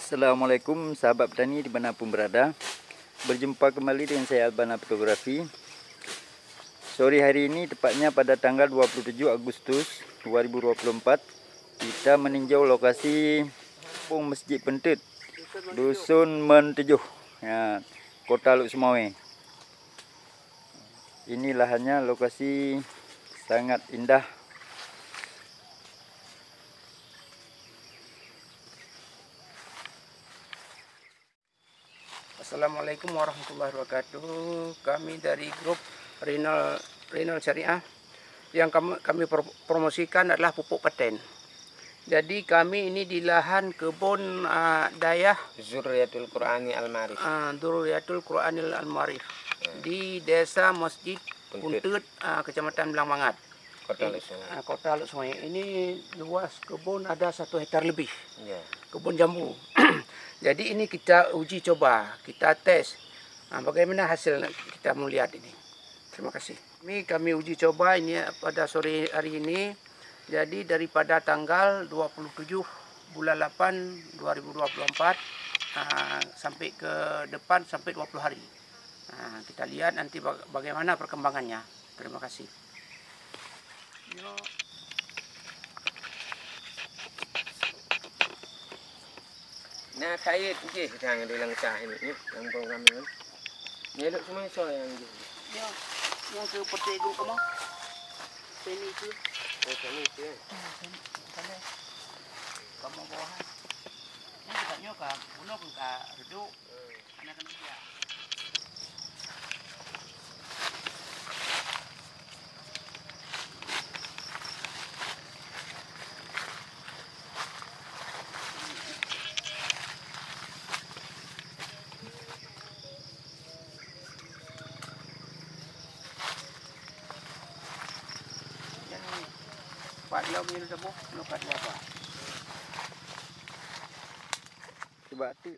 Assalamualaikum sahabat petani dimanapun berada. Berjumpa kembali dengan saya Albana Fotografi. Sore hari ini tepatnya pada tanggal 27 Agustus 2024 kita meninjau lokasi kampung Masjid Pentut, Dusun Mentejuh, ya, Kota Luk Sumawe. Ini lahannya lokasi sangat indah. Assalamualaikum warahmatullahi wabarakatuh. Kami dari grup Renal Syariah yang kami promosikan adalah pupuk paten. Jadi kami ini di lahan kebun dayah Zuriatul Qur'ani Al-Ma'rif. Zuriatul Qur'ani Al-Ma'rif di Desa Masjid Pentut, Kecamatan Belangmangat, Kota Luk Sumawe. Ini luas kebun ada 1 hektar lebih. Ya. Kebun jambu. Jadi ini kita uji coba, kita tes. Bagaimana hasil kita melihat ini. Terima kasih. Ini kami uji coba ini pada sore hari ini. Jadi daripada tanggal 27 bulan 8 2024 sampai ke depan sampai 20 hari. Kita lihat nanti bagaimana perkembangannya. Terima kasih. Nah, saya je sedang ada langkah ini, yang program ini. Ni duk semua so yang je. Yang ke petik gua kamu. Sini tu. Oh, sini tu. Kamu bawahan. Ini kita nyoka, bunuh ke reduk. Anak dia. Pak dia punya demo, lupa dia apa? Coba tu